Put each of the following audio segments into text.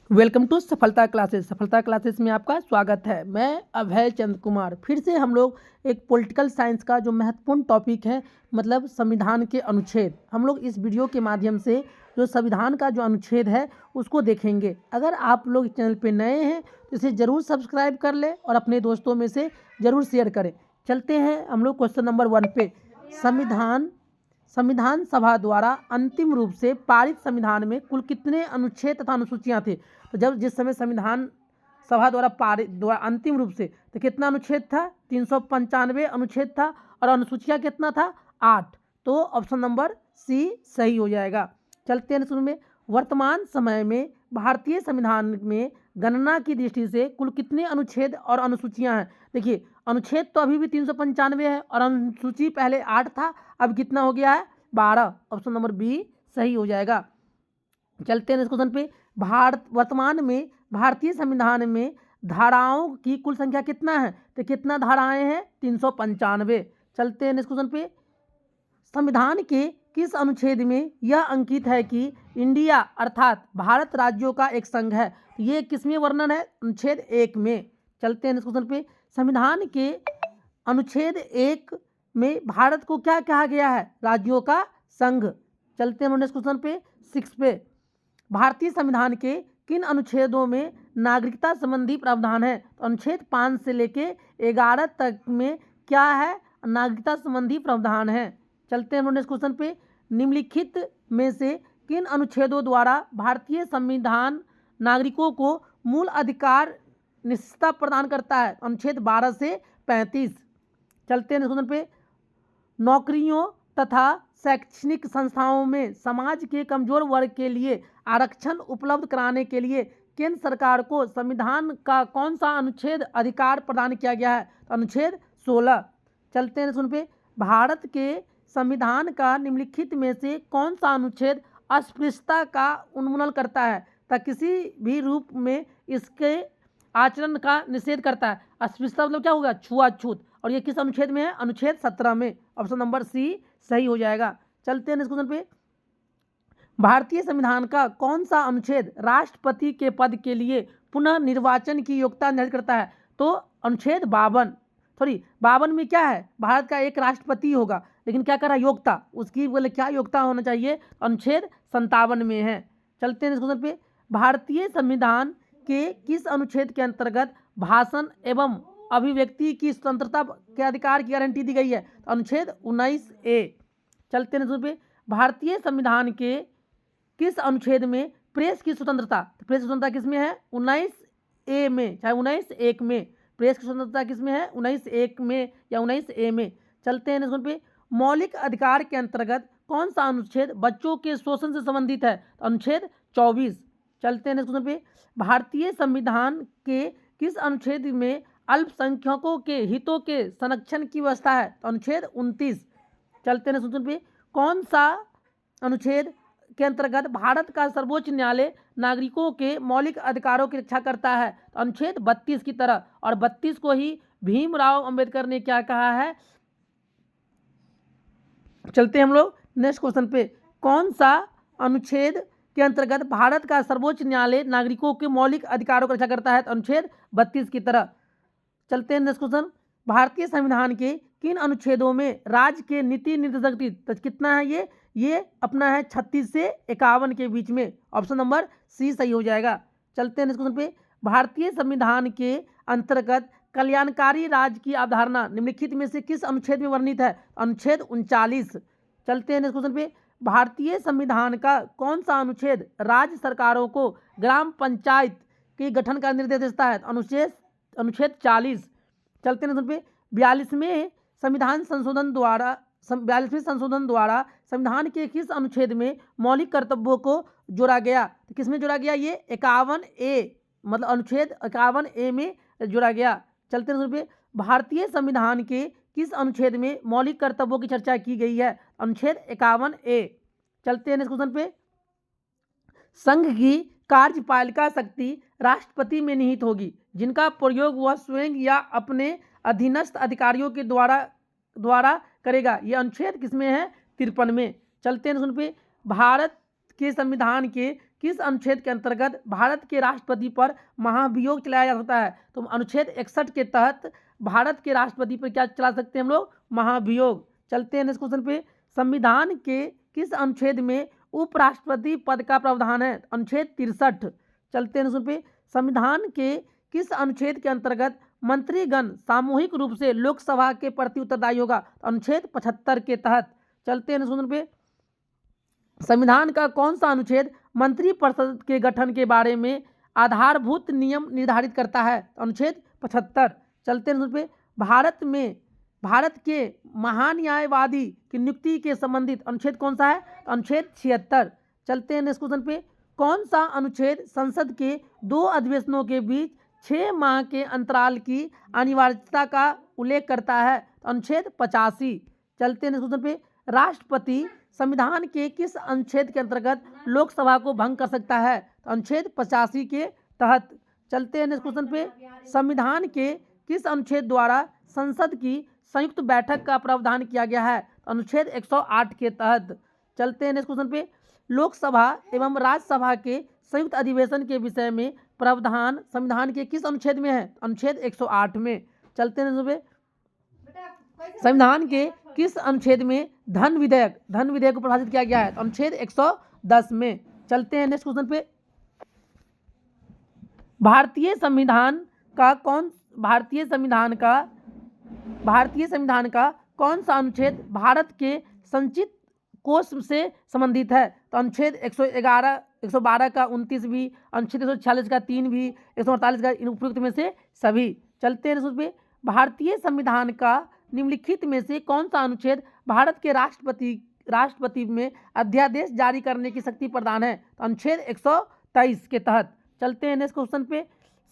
Welcome to सफलता classes. सफलता classes में आपका स्वागत है। मैं अभय चंद्र कुमार। फिर से हम लोग एक पॉलिटिकल साइंस का जो महत्वपूर्ण टॉपिक है, मतलब संविधान के अनुच्छेद, हम लोग इस वीडियो के माध्यम से जो संविधान का जो अनुच्छेद है उसको देखेंगे। अगर आप लोग चैनल पे नए हैं तो इसे ज़रूर सब्सक्राइब कर लें और अपने दोस्तों में से ज़रूर शेयर करें। चलते हैं हम लोग क्वेश्चन नंबर 1 पे। संविधान सभा द्वारा अंतिम रूप से पारित संविधान में कुल कितने अनुच्छेद तथा अनुसूचियां थे? तो जब जिस समय संविधान सभा द्वारा अंतिम रूप से, तो कितना अनुच्छेद था? 395 अनुच्छेद था। और अनुसूचियां कितना था? 8। तो ऑप्शन नंबर सी सही हो जाएगा। चलते हैं शुरू में। वर्तमान समय में भारतीय संविधान में गणना की दृष्टि से कुल कितने अनुच्छेद और अनुसूचियां हैं? देखिए, अनुच्छेद तो अभी भी 395 है और अनुसूची पहले 8 था, अब कितना हो गया है? 12। ऑप्शन नंबर बी सही हो जाएगा। चलते हैं इस क्वेश्चन पे। वर्तमान में भारतीय संविधान में धाराओं की कुल संख्या कितना है? तो कितना धाराएं हैं? 395। चलते हैं इस क्वेश्चन पे। संविधान के किस अनुच्छेद में यह अंकित है कि इंडिया अर्थात भारत राज्यों का एक संघ है? तो ये किसमें वर्णन है? अनुच्छेद 1 में। चलते हैं इस क्वेश्चन पे। संविधान के अनुच्छेद 1 में भारत को क्या कहा गया है? राज्यों का संघ। चलते हैं नेक्स्ट क्वेश्चन पे, 6 पे। भारतीय संविधान के किन अनुच्छेदों में नागरिकता संबंधी प्रावधान है? तो अनुच्छेद 5 से लेके 11 तक में क्या है? नागरिकता संबंधी प्रावधान है। चलते हैं नेक्स्ट क्वेश्चन पे। निम्नलिखित में से किन अनुच्छेदों द्वारा भारतीय संविधान नागरिकों को मूल अधिकार निश्चितता प्रदान करता है? अनुच्छेद 12 से 35। चलते हैं नेक्स्ट क्वेश्चन पे। नौकरियों तथा शैक्षणिक संस्थाओं में समाज के कमजोर वर्ग के लिए आरक्षण उपलब्ध कराने के लिए केंद्र सरकार को संविधान का कौन सा अनुच्छेद अधिकार प्रदान किया गया है? तो अनुच्छेद 16। चलते हैं सुन पे। भारत के संविधान का निम्नलिखित में से कौन सा अनुच्छेद अस्पृश्यता का उन्मूलन करता है तथा किसी भी रूप में इसके आचरण का निषेध करता है? अस्पृश्यता मतलब क्या होगा? छुआछूत। और ये किस अनुच्छेद में है? अनुच्छेद 17 में। ऑप्शन नंबर सी सही हो जाएगा। चलते हैं इस क्वेश्चन पे। भारतीय संविधान का कौन सा अनुच्छेद राष्ट्रपति के पद के लिए पुनः निर्वाचन की योग्यता निर्धारित करता है? तो अनुच्छेद 52 में क्या है? भारत का एक राष्ट्रपति होगा, लेकिन क्या कर रहा है? योग्यता उसकी, बोले क्या योग्यता होना चाहिए? अनुच्छेद 57 में है। चलते हैं इस क्वेश्चन पे। भारतीय संविधान के किस अनुच्छेद के अंतर्गत भाषण एवं अभिव्यक्ति की स्वतंत्रता के अधिकार की गारंटी दी गई है? तो अनुच्छेद 19A। चलते हैं पे। भारतीय संविधान के किस अनुच्छेद में प्रेस की स्वतंत्रता, तो प्रेस की स्वतंत्रता किसमें है? 19A में, चाहे 19(1) में। प्रेस की स्वतंत्रता किसमें है? 19(1) में या 19A में। चलते हैं इस पे। मौलिक अधिकार के अंतर्गत कौन सा अनुच्छेद बच्चों के शोषण से संबंधित है? तो अनुच्छेद 24। चलते हैं नेक्स्ट पे। भारतीय संविधान के किस अनुच्छेद में अल्पसंख्यकों के हितों के संरक्षण की व्यवस्था है? तो अनुच्छेद 29। चलते हैं नेक्स्ट पे। कौन सा अनुच्छेद के अंतर्गत भारत का सर्वोच्च न्यायालय नागरिकों के मौलिक अधिकारों की रक्षा करता है? तो अनुच्छेद 32 की तरह। और 32 को ही भीमराव अंबेडकर ने क्या कहा है? चलते हैं हम लोग नेक्स्ट क्वेश्चन पे। कौन सा अनुच्छेद के अंतर्गत भारत का सर्वोच्च न्यायालय नागरिकों के मौलिक अधिकारों की रक्षा करता है? तो अनुच्छेद 32 की तरह। चलते हैं नेक्स्ट क्वेश्चन। भारतीय संविधान के किन अनुच्छेदों में राज्य के नीति निर्देशक कितना है? ये अपना है 36 से 51 के बीच में। ऑप्शन नंबर सी सही हो जाएगा। चलते हैं नेक्स्ट क्वेश्चन पे। भारतीय संविधान के अंतर्गत कल्याणकारी राज्य की अवधारणा निम्नलिखित में से किस अनुच्छेद में वर्णित है? अनुच्छेद 39। चलते हैं नेक्स्ट क्वेश्चन पे। भारतीय संविधान का कौन सा अनुच्छेद राज्य सरकारों को ग्राम पंचायत के गठन का निर्देश देता है? अनुच्छेद 40। चलते हैं पे। 42वें संशोधन द्वारा संविधान के किस अनुच्छेद में मौलिक कर्तव्यों को जोड़ा गया? तो किसमें जोड़ा गया? ये 51A, मतलब अनुच्छेद 51A में जोड़ा गया। चलते हैं पे। भारतीय संविधान के किस अनुच्छेद में मौलिक कर्तव्यों की चर्चा की गई है? अनुच्छेद 51A। चलते हैं क्वेश्चन पे। संघ की कार्यपालिका शक्ति राष्ट्रपति में निहित होगी, जिनका प्रयोग वह स्वयं या अपने अधीनस्थ अधिकारियों के द्वारा करेगा। यह अनुच्छेद किसमें है? 53 में। चलते हैं सुन पे। भारत के संविधान के किस अनुच्छेद के अंतर्गत भारत के राष्ट्रपति पर महाभियोग चलाया जा सकता है? तो अनुच्छेद 61 के तहत भारत के राष्ट्रपति पर क्या चला सकते हैं हम लोग? महाभियोग। चलते हैं नेक्स्ट क्वेश्चन पे। संविधान के किस अनुच्छेद में उपराष्ट्रपति पद का प्रावधान है? अनुच्छेद 63। चलते हैं नेक्स्ट पे। संविधान के किस अनुच्छेद के अंतर्गत मंत्रीगण सामूहिक रूप से लोकसभा के प्रति उत्तरदायी होगा? अनुच्छेद 75 के तहत। चलते हैं नेक्स्ट क्वेश्चन पे। संविधान का कौन सा अनुच्छेद मंत्रिपरिषद के गठन के बारे में आधारभूत नियम निर्धारित करता है? अनुच्छेद 75। चलते हैं पे। भारत के महान न्यायवादी की नियुक्ति के संबंधित अनुच्छेद कौन सा है? अनुच्छेद 76। चलते हैं नेक्स्ट क्वेश्चन पे। कौन सा अनुच्छेद संसद के 2 अधिवेशनों के बीच 6 माह के अंतराल की अनिवार्यता का उल्लेख करता है? अनुच्छेद 85। चलते हैं नेक्स्ट क्वेश्चन पे। राष्ट्रपति संविधान के किस अनुच्छेद के अंतर्गत लोकसभा को भंग कर सकता है? अनुच्छेद 85 के तहत। चलते हैं नेक्स्ट क्वेश्चन पे। संविधान के किस अनुच्छेद द्वारा संसद की संयुक्त बैठक का प्रावधान किया गया है? अनुच्छेद 108 के तहत। चलते हैं नेक्स्ट क्वेश्चन पे। लोकसभा एवं राज्यसभा के संयुक्त अधिवेशन के विषय में प्रावधान संविधान के किस अनुच्छेद में है? अनुच्छेद 108 में। चलते हैं नेक्स्ट पे। संविधान के किस अनुच्छेद में धन विधेयक को परिभाषित किया गया है? अनुच्छेद 110 में। चलते हैं नेक्स्ट क्वेश्चन पे। भारतीय संविधान का कौन सा अनुच्छेद भारत के संचित कोष से संबंधित है? तो अनुच्छेद 112 का 29 भी, अनुच्छेद 146 का 3 भी, 148 का उपयुक्त में से सभी। चलते हैं नेक्स्ट पे। भारतीय संविधान का निम्नलिखित में से कौन सा अनुच्छेद भारत के राष्ट्रपति में अध्यादेश जारी करने की शक्ति प्रदान है? तो अनुच्छेद 123 के तहत। चलते हैं नेक्स्ट क्वेश्चन पे।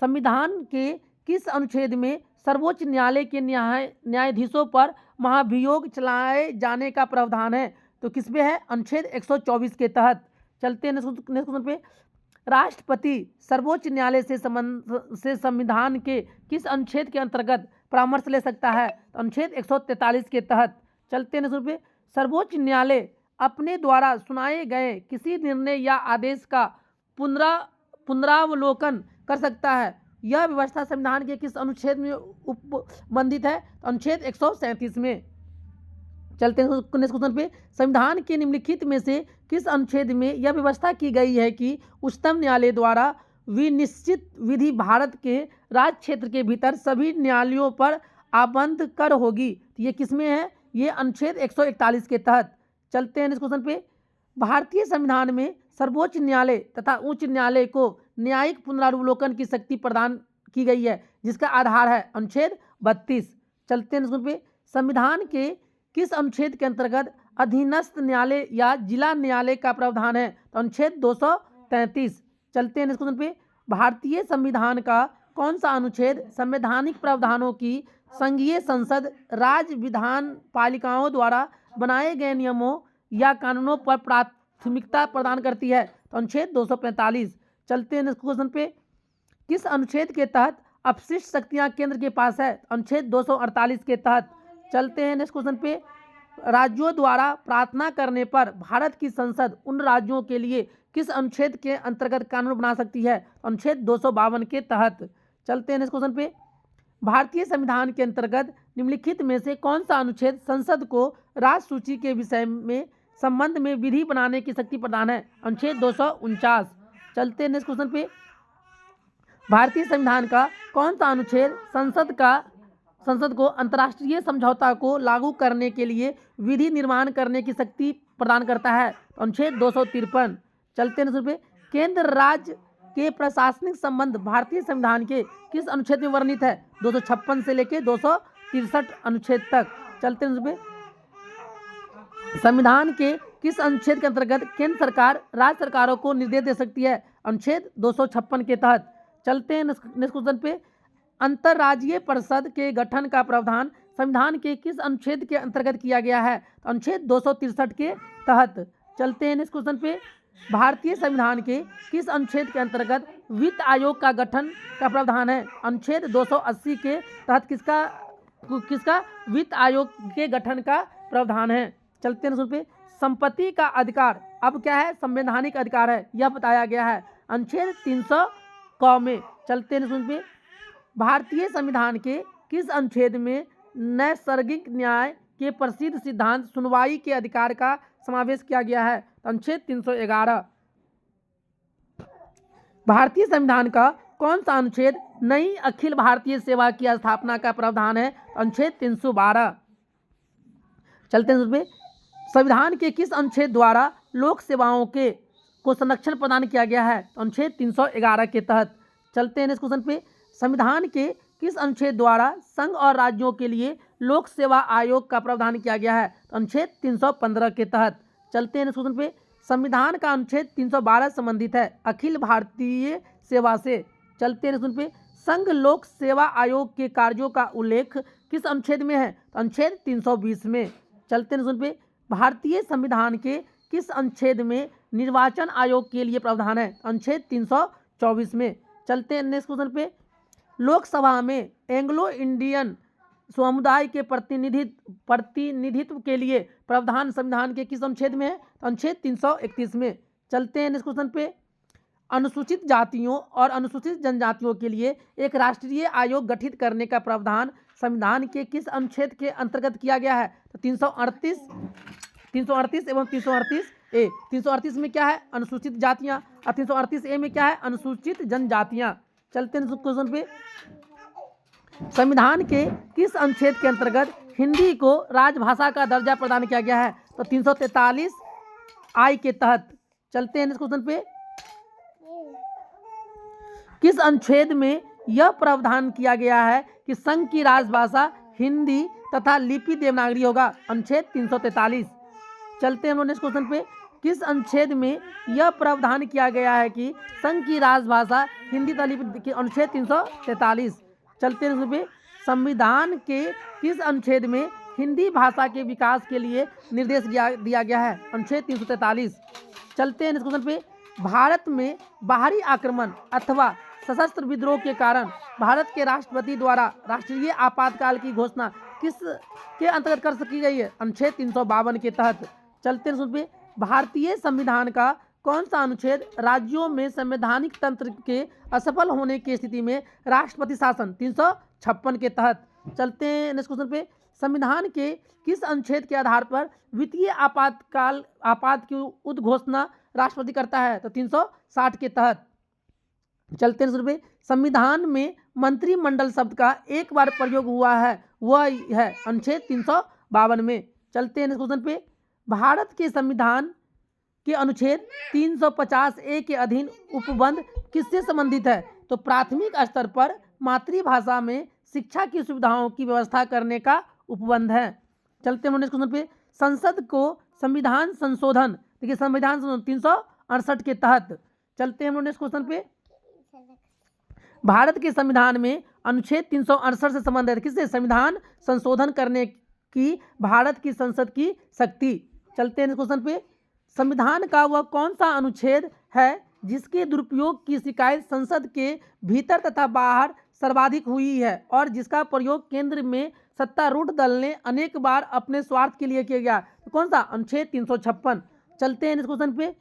संविधान के किस अनुच्छेद में सर्वोच्च न्यायालय के न्यायाधीशों पर महाभियोग चलाए जाने का प्रावधान है? तो किसमें है? अनुच्छेद 124 के तहत। चलते हैं नेक्स्ट क्वेश्चन पे। राष्ट्रपति सर्वोच्च न्यायालय से संविधान के किस अनुच्छेद के अंतर्गत परामर्श ले सकता है? अनुच्छेद 143 के तहत। चलते हैं नेक्स्ट पे। सर्वोच्च न्यायालय अपने द्वारा सुनाए गए किसी निर्णय या आदेश का पुनरावलोकन कर सकता है। यह व्यवस्था संविधान के किस अनुच्छेद में उपबंधित है? अनुच्छेद 137 में। चलते हैं नेक्स्ट क्वेश्चन पे। संविधान के निम्नलिखित में से किस अनुच्छेद में यह व्यवस्था की गई है कि उच्चतम न्यायालय द्वारा विनिश्चित विधि भारत के राज्य क्षेत्र के भीतर सभी न्यायालयों पर आबद्ध कर होगी? तो ये किसमें है? ये अनुच्छेद 141 के तहत। चलते हैं नेक्स्ट क्वेश्चन पे। भारतीय संविधान में सर्वोच्च न्यायालय तथा उच्च न्यायालय को न्यायिक पुनरावलोकन की शक्ति प्रदान की गई है, जिसका आधार है अनुच्छेद 32। चलते हैं नेक्स्ट क्वेश्चन पे। संविधान के किस अनुच्छेद के अंतर्गत अधीनस्थ न्यायालय या जिला न्यायालय का प्रावधान है? तो अनुच्छेद 233। चलते हैं नेक्स्ट क्वेश्चन पे। भारतीय संविधान का कौन सा अनुच्छेद संवैधानिक प्रावधानों की संघीय संसद राज्य विधान पालिकाओं द्वारा बनाए गए नियमों या कानूनों पर प्राथमिकता प्रदान करती है? तो अनुच्छेद 245। चलते हैं नेक्स्ट क्वेश्चन पे। किस अनुच्छेद के तहत अपशिष्ट शक्तियां केंद्र के पास है? अनुच्छेद 248 के तहत। चलते हैं नेक्स्ट क्वेश्चन पे। राज्यों द्वारा प्रार्थना करने पर भारत की संसद उन राज्यों के लिए किस अनुच्छेद के अंतर्गत कानून बना सकती है? अनुच्छेद 252 के तहत। चलते हैं नेक्स्ट क्वेश्चन पे। भारतीय संविधान के अंतर्गत निम्नलिखित में से कौन सा अनुच्छेद संसद को राज्य सूची के विषय में संबंध में विधि बनाने की शक्ति प्रदान है? अनुच्छेद 249। चलते हैं नेक्स्ट क्वेश्चन पे। भारतीय संविधान का कौन सा अनुच्छेद संसद को अंतर्राष्ट्रीय समझौता को लागू करने के लिए विधि निर्माण करने की शक्ति प्रदान करता है? अनुच्छेद 253। चलते हैं पे। केंद्र राज्य के प्रशासनिक संबंध भारतीय संविधान के किस अनुच्छेद में वर्णित है? 256 से लेकर 263 अनुच्छेद तक। चलते हैं पे। संविधान के किस अनुच्छेद के अंतर्गत केंद्र सरकार राज्य सरकारों को निर्देश दे सकती है? अनुच्छेद 256 के तहत। चलते हैं नेक्स्ट क्वेश्चन पे। अंतर्राज्यीय परिषद के गठन का प्रावधान संविधान के किस अनुच्छेद के अंतर्गत किया गया है? अनुच्छेद 263 के तहत। चलते हैं नेक्स्ट क्वेश्चन पे। भारतीय संविधान के किस अनुच्छेद के अंतर्गत वित्त आयोग का गठन का प्रावधान है? अनुच्छेद 280 के तहत किसका वित्त आयोग के गठन का प्रावधान है? चलते हैं पे। संपत्ति का अधिकार अब क्या है, संवैधानिक अधिकार है, यह बताया गया है अनुच्छेद 300 क में। चलते हैं सुन पे, भारतीय संविधान के किस अनुच्छेद में नैसर्गिक न्याय के प्रसिद्ध सिद्धांत सुनवाई के अधिकार का समावेश किया गया है? अनुच्छेद 311। भारतीय संविधान का कौन सा अनुच्छेद नई अखिल भारतीय सेवा की स्थापना का प्रावधान है? अनुच्छेद 312। चलते हैं उसमें, संविधान के किस अनुच्छेद द्वारा लोक सेवाओं के को संरक्षण प्रदान किया गया है? अनुच्छेद 311 के तहत। चलते हैं इस क्वेश्चन पे, संविधान के किस अनुच्छेद द्वारा संघ और राज्यों के लिए लोक सेवा आयोग का प्रावधान किया गया है? अनुच्छेद 315 के तहत। चलते हैं इस क्वेश्चन पे, संविधान का अनुच्छेद 312 संबंधित है अखिल भारतीय सेवा से। चलते हैं सुन पे, संघ लोक सेवा आयोग के कार्यों का उल्लेख किस अनुच्छेद में है? अनुच्छेद 320 में। चलते हैं सुन पे, भारतीय संविधान के किस अनुच्छेद में निर्वाचन आयोग के लिए प्रावधान है? अनुच्छेद 324 में। चलते हैं नेक्स्ट क्वेश्चन पे, लोकसभा में एंग्लो इंडियन समुदाय के प्रतिनिधित्व के लिए प्रावधान संविधान के किस अनुच्छेद में है? अनुच्छेद 331 में। चलते हैं नेक्स्ट क्वेश्चन पे, अनुसूचित जातियों और अनुसूचित जनजातियों के लिए एक राष्ट्रीय आयोग गठित करने का प्रावधान संविधान के किस अनुच्छेद के अंतर्गत किया गया है? तो 338 एवं 338A। 338 में क्या है? अनुसूचित जातियां, और 338A में क्या है? अनुसूचित जनजातियां। चलते हैं क्वेश्चन पे, संविधान के किस अनुच्छेद के अंतर्गत हिंदी को राजभाषा का दर्जा प्रदान किया गया है? तो 343I के तहत। चलते हैं इस क्वेश्चन पे, किस अनुच्छेद में यह प्रावधान किया गया है कि संघ की राजभाषा हिंदी तथा लिपि देवनागरी होगा? अनुच्छेद 343। चलते हैं नेक्स्ट क्वेश्चन पे, किस अनुच्छेद में यह प्रावधान किया गया है कि संघ की राजभाषा हिंदी तथा लिपि? अनुच्छेद 343। चलते हैं पे, संविधान के किस अनुच्छेद में हिंदी भाषा के विकास के लिए निर्देश दिया गया है? अनुच्छेद 343। चलते हैं क्वेश्चन पे, भारत में बाहरी आक्रमण अथवा सशस्त्र विद्रोह के कारण भारत के राष्ट्रपति द्वारा राष्ट्रीय आपातकाल की घोषणा किस के अंतर्गत कर सकी गई है? अनुच्छेद 352 के तहत। चलते हैं सुन पे, भारतीय संविधान का कौन सा अनुच्छेद राज्यों में संवैधानिक तंत्र के असफल होने की स्थिति में राष्ट्रपति शासन 356 के तहत? चलते हैं नेक्स्ट क्वेश्चन पे, संविधान के किस अनुच्छेद के आधार पर वित्तीय आपात की उद्घोषणा राष्ट्रपति करता है? तो 360 के तहत। चलते हैं पे, संविधान में मंत्रिमंडल शब्द का एक बार प्रयोग हुआ है, वह है अनुच्छेद 352 में। चलते हैं क्वेश्चन पे, भारत के संविधान के अनुच्छेद 350A के अधीन उपबंध किससे संबंधित है? तो प्राथमिक स्तर पर मातृभाषा में शिक्षा की सुविधाओं की व्यवस्था करने का उपबंध है। चलते हैं नेक्स्ट क्वेश्चन पे, संसद को संविधान संशोधन, देखिए संविधान संशोधन 368 के तहत। चलते हैं नेक्स्ट क्वेश्चन पे, भारत के संविधान में अनुच्छेद 368 से संबंधित किससे? संविधान संशोधन करने की भारत की संसद की शक्ति। चलते हैं क्वेश्चन पे, संविधान का वह कौन सा अनुच्छेद है जिसके दुरुपयोग की शिकायत संसद के भीतर तथा बाहर सर्वाधिक हुई है और जिसका प्रयोग केंद्र में सत्तारूढ़ दल ने अनेक बार अपने स्वार्थ के लिए किया गया? तो कौन सा? अनुच्छेद 356। चलते हैं इस क्वेश्चन पे,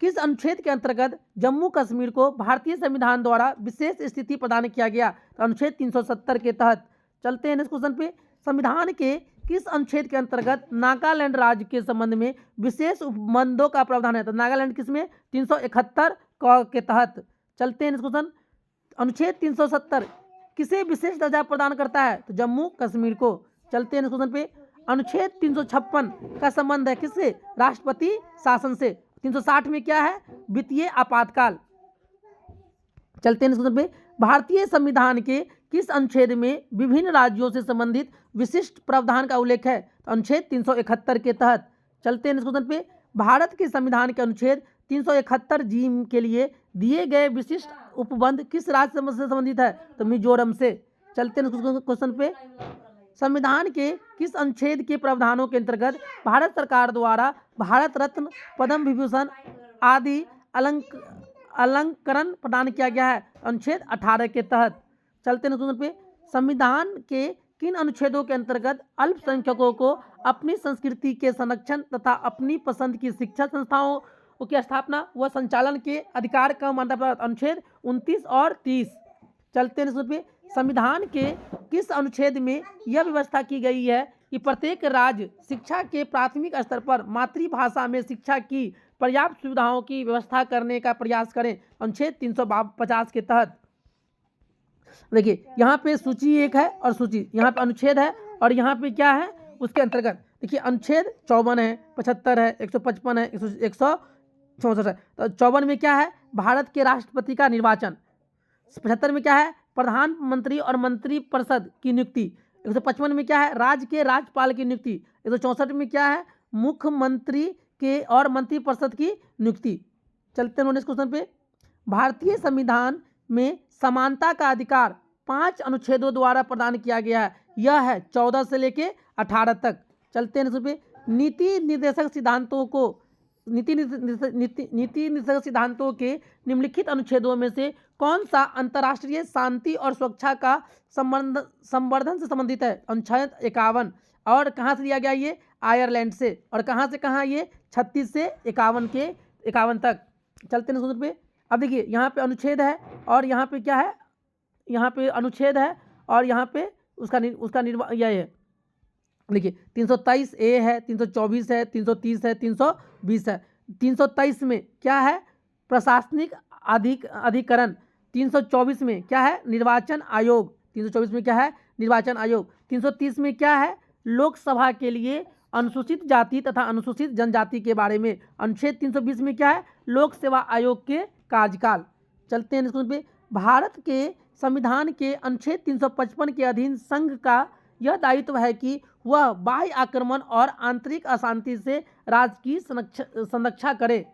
किस अनुच्छेद के अंतर्गत जम्मू कश्मीर को भारतीय संविधान द्वारा विशेष स्थिति प्रदान किया गया? तो अनुच्छेद 370 के तहत। चलते हैं इस क्वेश्चन पे, संविधान के किस अनुच्छेद के अंतर्गत नागालैंड राज्य के संबंध में विशेष उपबंधों का प्रावधान है? तो नागालैंड किसमें? 371 के तहत। चलते हैं इस क्वेश्चन, अनुच्छेद 370 किसे विशेष दर्जा प्रदान करता है? तो जम्मू कश्मीर को। चलते हैं इस क्वेश्चन पे, अनुच्छेद 356 का संबंध है किससे? राष्ट्रपति शासन से। 360 में क्या है? वित्तीय आपातकाल। चलते हैं इस क्वेश्चन पे, भारतीय संविधान के किस अनुच्छेद में विभिन्न राज्यों से संबंधित विशिष्ट प्रावधान का उल्लेख है? तो अनुच्छेद 371 के तहत। चलते हैं इस क्वेश्चन पे, भारत के संविधान के अनुच्छेद 371G के लिए दिए गए विशिष्ट उपबंध किस राज्य से संबंधित है? तो मिजोरम से। चलते हैं क्वेश्चन पे, संविधान के किस अनुच्छेद के प्रावधानों के अंतर्गत भारत सरकार द्वारा भारत रत्न, पद्म विभूषण आदि अलंकरण प्रदान किया गया है? अनुच्छेद 18 के तहत। चलते हैं क्वेश्चन पे, संविधान के किन अनुच्छेदों के अंतर्गत अल्पसंख्यकों को अपनी संस्कृति के संरक्षण तथा अपनी पसंद की शिक्षा संस्थाओं की स्थापना व संचालन के अधिकार का मान्यता प्राप्त अनुच्छेद 29 और 30। चलते हैं पे संविधान के किस अनुच्छेद में यह व्यवस्था की गई है कि प्रत्येक राज्य शिक्षा के प्राथमिक स्तर पर मातृभाषा में शिक्षा की पर्याप्त सुविधाओं की व्यवस्था करने का प्रयास करें। अनुच्छेद 350 के तहत। देखिए यहाँ पे सूची एक है और सूची यहाँ पे अनुच्छेद है और यहाँ पे क्या है उसके अंतर्गत देखिए अनुच्छेद 54 है, 75 है, 155 है, 164 है। तो 54 में क्या है भारत के राष्ट्रपति का निर्वाचन, 75 में क्या है प्रधानमंत्री और मंत्रिपरिषद की नियुक्ति, 155 में क्या है राज्य के राज्यपाल की नियुक्ति, 164 में क्या है मुख्यमंत्री के और मंत्रिपरिषद की नियुक्ति। चलते हैं इस क्वेश्चन पे। भारतीय संविधान में समानता का अधिकार 5 अनुच्छेदों द्वारा प्रदान किया गया है। यह है 14 से लेके 18 तक। चलते हैं इस पे। नीति निर्देशक सिद्धांतों के निम्नलिखित अनुच्छेदों में से कौन सा अंतर्राष्ट्रीय शांति और सुरक्षा का संवर्धन से संबंधित है? अनुच्छेद 51। और कहाँ से लिया गया ये? आयरलैंड से। और कहाँ से कहाँ ये? 36 से 51 तक। चलते हैं सूत्र पे। अब देखिए यहाँ पे अनुच्छेद है और यहाँ पे क्या है, यहाँ पे अनुच्छेद है और यहाँ पे उसका यह है। देखिए 323 ए है, 324 है, 330 है, 320 है। 323 में क्या है प्रशासनिक अधिकरण, 324 में क्या है निर्वाचन आयोग, 324 में क्या है निर्वाचन आयोग। 330 में क्या है लोकसभा के लिए अनुसूचित जाति तथा अनुसूचित जनजाति के बारे में। अनुच्छेद 320 में क्या है लोक सेवा आयोग के कार्यकाल। चलते हैं इसको पे। भारत के संविधान के अनुच्छेद 355 के अधीन संघ का यह दायित्व है कि वह बाह्य आक्रमण और आंतरिक अशांति से राज्य की संरक्षा करे।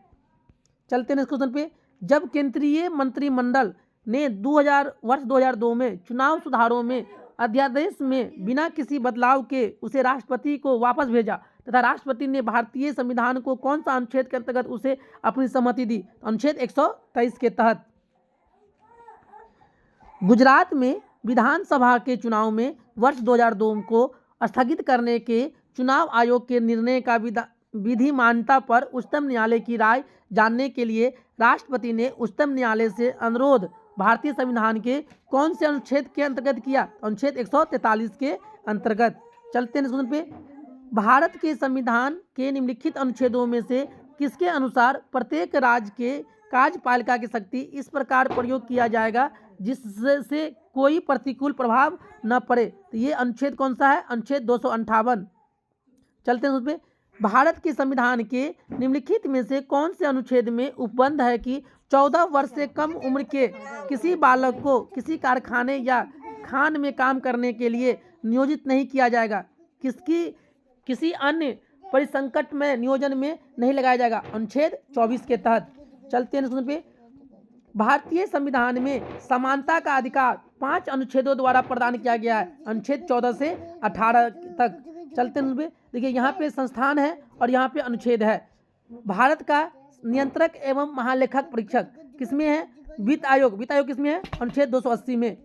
चलते हैं इस क्वेश्चन पे। जब केंद्रीय मंत्रिमंडल ने वर्ष 2002 में चुनाव सुधारों में अध्यादेश में बिना किसी बदलाव के उसे राष्ट्रपति को वापस भेजा तथा राष्ट्रपति ने भारतीय संविधान को कौन सा अनुच्छेद के अंतर्गत उसे अपनी सहमति दी? अनुच्छेद 123 के तहत। गुजरात में विधानसभा के चुनाव में वर्ष 2002 को स्थगित करने के चुनाव आयोग के निर्णय का विधि मान्यता पर उच्चतम न्यायालय की राय जानने के लिए राष्ट्रपति ने उच्चतम न्यायालय से अनुरोध भारतीय संविधान के कौन से अनुच्छेद के अंतर्गत किया? अनुच्छेद 143 के अंतर्गत। चलते हैं इस क्वेश्चन पे। भारत के संविधान के निम्नलिखित अनुच्छेदों में से किसके अनुसार प्रत्येक राज्य के कार्यपालिका की शक्ति इस प्रकार प्रयोग किया जाएगा जिससे कोई प्रतिकूल प्रभाव न पड़े? तो ये अनुच्छेद कौन सा है? अनुच्छेद 258। चलते हैं उस पे। भारत के संविधान के निम्नलिखित में से कौन से अनुच्छेद में उपबंध है कि 14 वर्ष से कम उम्र के किसी बालक को किसी कारखाने या खान में काम करने के लिए नियोजित नहीं किया जाएगा, किसी अन्य परिसंकट में नियोजन में नहीं लगाया जाएगा? अनुच्छेद 24 के तहत। चलते हैं इसमें पे। भारतीय संविधान में समानता का अधिकार 5 अनुच्छेदों द्वारा प्रदान किया गया है। अनुच्छेद 14 से 18 तक। चलते हैं पे। देखिए यहाँ पे संस्थान है और यहाँ पे अनुच्छेद है। भारत का नियंत्रक एवं महालेखक परीक्षक किसमें है? वित्त आयोग। वित्त आयोग किसमें है? अनुच्छेद 280 में।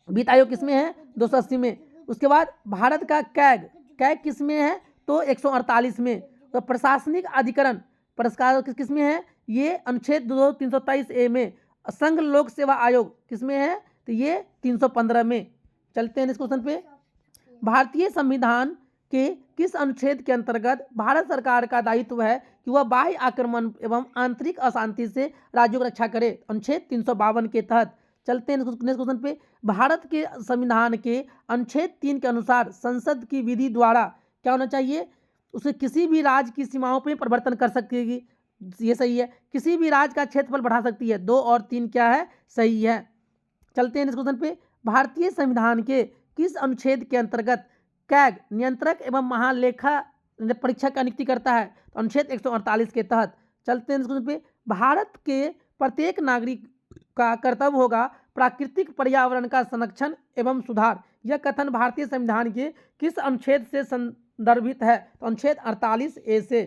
वित्त आयोग किसमें है? 280 में। उसके बाद भारत का कैग किसमें है? तो 148 में। तो प्रशासनिक अधिकरण पुरस्कार किसमें है? ये अनुच्छेद 323 ए में। संघ लोक सेवा आयोग किसमें है? तो ये 315 में। चलते हैं इस क्वेश्चन पे। भारतीय संविधान के किस अनुच्छेद के अंतर्गत भारत सरकार का दायित्व है कि वह बाह्य आक्रमण एवं आंतरिक अशांति से राज्यों की रक्षा करे? अनुच्छेद 352 के तहत। चलते हैं नेक्स्ट क्वेश्चन पे। भारत के संविधान के अनुच्छेद 3 के अनुसार संसद की विधि द्वारा क्या होना चाहिए? उसे किसी भी राज्य की सीमाओं पर परिवर्तन कर सकेगी, ये सही है। किसी भी राज्य का क्षेत्रफल बढ़ा सकती है, 2 और 3 क्या है? सही है। चलते हैं इस क्वेश्चन पे। भारतीय संविधान के किस अनुच्छेद के अंतर्गत कैग नियंत्रक एवं महालेखा परीक्षक का नियुक्ति करता है? तो अनुच्छेद 148 के तहत। चलते हैं इस क्वेश्चन पे। भारत के प्रत्येक नागरिक का कर्तव्य होगा प्राकृतिक पर्यावरण का संरक्षण एवं सुधार। यह कथन भारतीय संविधान के किस अनुच्छेद से संदर्भित है? तो अनुच्छेद 48 ए से।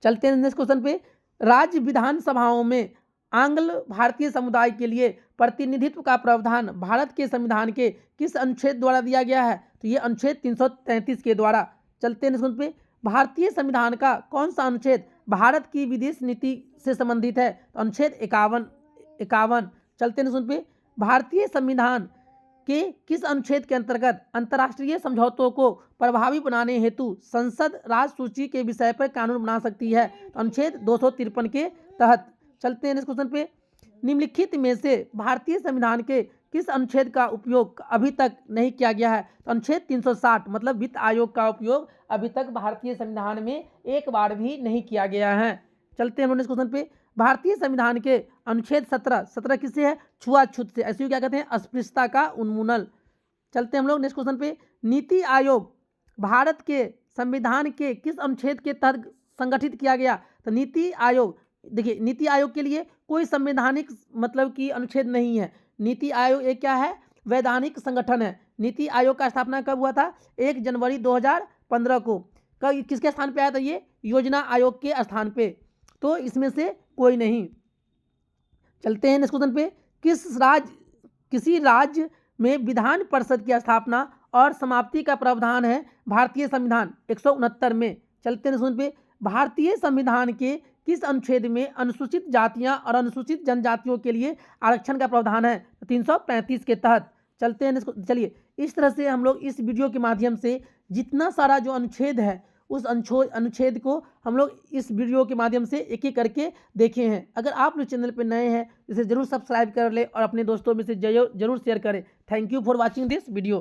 चलते हैं नेक्स्ट क्वेश्चन पे। राज्य विधानसभाओं में आंग्ल भारतीय समुदाय के लिए प्रतिनिधित्व का प्रावधान भारत के संविधान के किस अनुच्छेद द्वारा दिया गया है? तो ये अनुच्छेद 333 के द्वारा। चलते हैं नेक्स्ट पे। भारतीय संविधान का कौन सा अनुच्छेद भारत की विदेश नीति से संबंधित है? तो अनुच्छेद 51। चलते हैं सुन पे, भारतीय संविधान के किस अनुच्छेद के अंतर्गत अंतर्राष्ट्रीय समझौतों को प्रभावी बनाने हेतु संसद राज्य सूची के विषय पर कानून बना सकती है? तो अनुच्छेद 253 के तहत। चलते हैं इस क्वेश्चन पे, निम्नलिखित में से भारतीय संविधान के किस अनुच्छेद का उपयोग अभी तक नहीं किया गया है? तो अनुच्छेद 360 मतलब वित्त आयोग का उपयोग अभी तक भारतीय संविधान में एक बार भी नहीं किया गया है। चलते हैं इस क्वेश्चन पे, भारतीय संविधान के अनुच्छेद 17 किससे है? छुआछूत से, ऐसे क्या कहते हैं? अस्पृश्यता का उन्मूलन। चलते हैं हम लोग नेक्स्ट क्वेश्चन पे, नीति आयोग भारत के संविधान के किस अनुच्छेद के तहत संगठित किया गया? तो नीति आयोग, देखिए नीति आयोग के लिए कोई संवैधानिक मतलब कि अनुच्छेद नहीं है। नीति आयोग एक क्या है? वैधानिक संगठन है। नीति आयोग का स्थापना कब हुआ था? 1 जनवरी 2015 को। कब किसके स्थान पे आया था ये? योजना आयोग के स्थान पे। तो इसमें से कोई नहीं। चलते हैं नेक्स्ट क्वेश्चन पे, किसी राज्य में विधान परिषद की स्थापना और समाप्ति का प्रावधान है भारतीय संविधान 169 में। चलते हैं सुन पे, भारतीय संविधान के किस अनुच्छेद में अनुसूचित जातियां और अनुसूचित जनजातियों के लिए आरक्षण का प्रावधान है? 335 के तहत। चलते हैं इसको, चलिए इस तरह से हम लोग इस वीडियो के माध्यम से जितना सारा जो अनुच्छेद है उस अनुच्छेद को हम लोग इस वीडियो के माध्यम से एक एक करके देखे हैं। अगर आप लोग चैनल पर नए हैं इसे जरूर सब्सक्राइब कर ले और अपने दोस्तों में से जरूर शेयर करें। Thank you for watching this video.